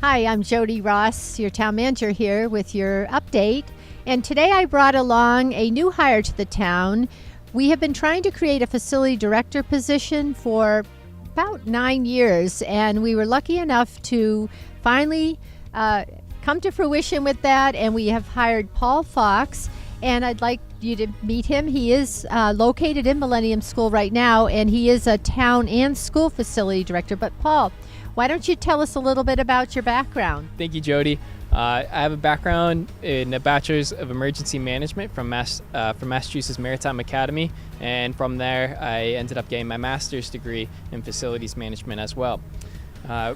Hi, I'm Jody Ross, your town manager here with your update. And today I brought along a new hire to the town. We have been trying to create a facility director position for about 9 years, and we were lucky enough to finally come to fruition with that, and we have hired Paul Fox, and I'd like you to meet him. He is located in Millennium School right now, and he is a town and school facility director. But Paul, why don't you tell us a little bit about your background? Thank you, Jody. I have a background in a Bachelor's of Emergency Management from Massachusetts Maritime Academy, and from there I ended up getting my master's degree in facilities management as well.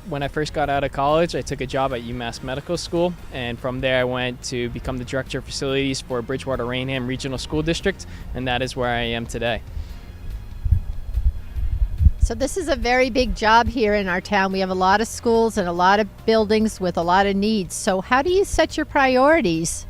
When I first got out of college, I took a job at UMass Medical School, and from there I went to become the Director of Facilities for Bridgewater-Rainham Regional School District, and that is where I am today. So this is a very big job here in our town. We have a lot of schools and a lot of buildings with a lot of needs. So how do you set your priorities?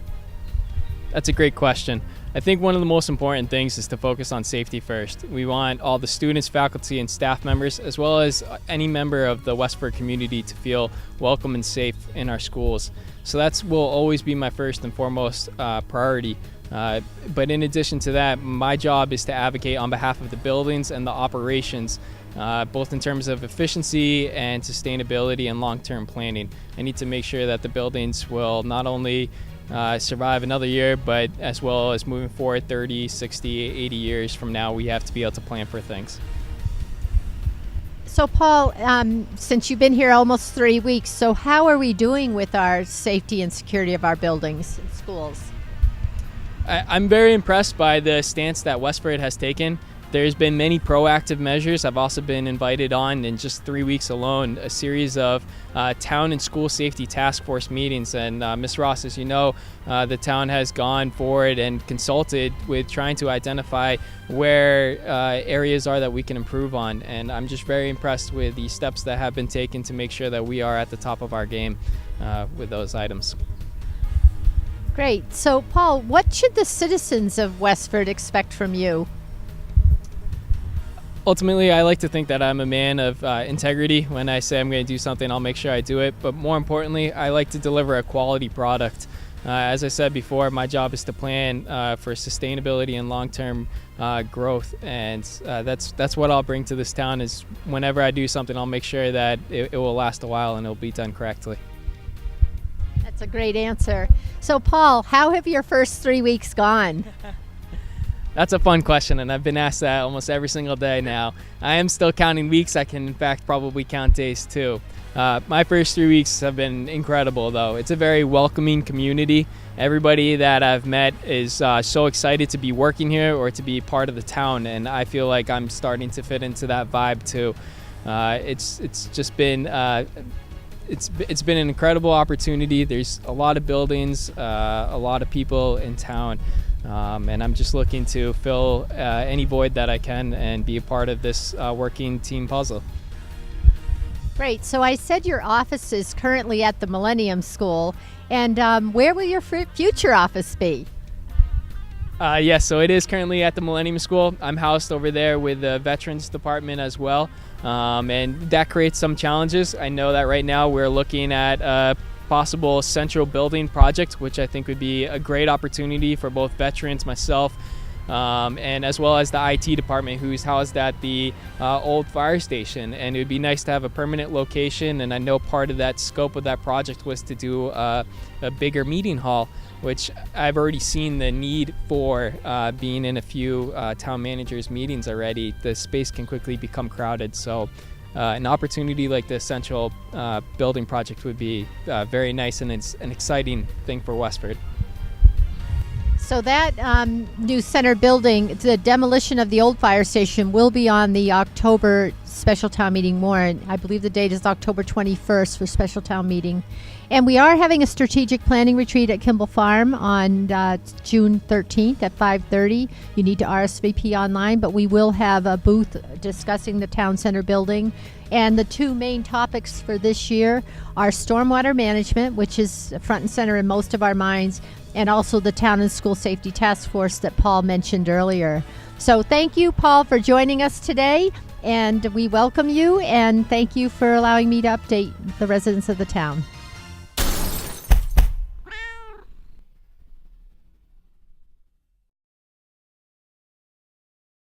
That's a great question. I think one of the most important things is to focus on safety first. We want all the students, faculty, and staff members, as well as any member of the Westford community, to feel welcome and safe in our schools. So that will always be my first and foremost priority. But in addition to that, my job is to advocate on behalf of the buildings and the operations, both in terms of efficiency and sustainability and long-term planning. I need to make sure that the buildings will not only survive another year, but as well as moving forward 30, 60, 80 years from now, we have to be able to plan for things. So Paul, since you've been here almost 3 weeks, so how are we doing with our safety and security of our buildings and schools? I'm very impressed by the stance that Westford has taken. There's been many proactive measures. I've also been invited on, in just 3 weeks alone, a series of town and school safety task force meetings. And Ms. Ross, as you know, the town has gone forward and consulted with trying to identify where areas are that we can improve on. And I'm just very impressed with the steps that have been taken to make sure that we are at the top of our game with those items. Great. So Paul, what should the citizens of Westford expect from you? Ultimately, I like to think that I'm a man of integrity. When I say I'm going to do something, I'll make sure I do it. But more importantly, I like to deliver a quality product. As I said before, my job is to plan for sustainability and long-term growth, and that's what I'll bring to this town. Is whenever I do something, I'll make sure that it will last a while and it'll be done correctly. That's a great answer. So Paul, how have your first 3 weeks gone? That's a fun question, and I've been asked that almost every single day now. I am still counting weeks. I can, in fact, probably count days too. My first 3 weeks have been incredible, though. It's a very welcoming community. Everybody that I've met is so excited to be working here or to be part of the town, and I feel like I'm starting to fit into that vibe too. It's just been it's been an incredible opportunity. There's a lot of buildings, a lot of people in town. And I'm just looking to fill any void that I can and be a part of this working team puzzle. Great. So I said your office is currently at the Millennium School, and where will your future office be? Yes, so it is currently at the Millennium School. I'm housed over there with the Veterans Department as well, and that creates some challenges. I know that right now we're looking at possible central building project, which I think would be a great opportunity for both veterans, myself, and as well as the IT department, who's housed at the old fire station. And it would be nice to have a permanent location, and I know part of that scope of that project was to do a bigger meeting hall, which I've already seen the need for. Being in a few town managers' meetings already, the space can quickly become crowded. So an opportunity like the central building project would be very nice, and it's an exciting thing for Westford. So that new center building, the demolition of the old fire station, will be on the October special town meeting warrant. I believe the date is October 21st for special town meeting. And we are having a strategic planning retreat at Kimball Farm on June 13th at 5:30. You need to RSVP online, but we will have a booth discussing the town center building. And the two main topics for this year are stormwater management, which is front and center in most of our minds, and also the Town and School Safety Task Force that Paul mentioned earlier. So thank you, Paul, for joining us today, and we welcome you, and thank you for allowing me to update the residents of the town.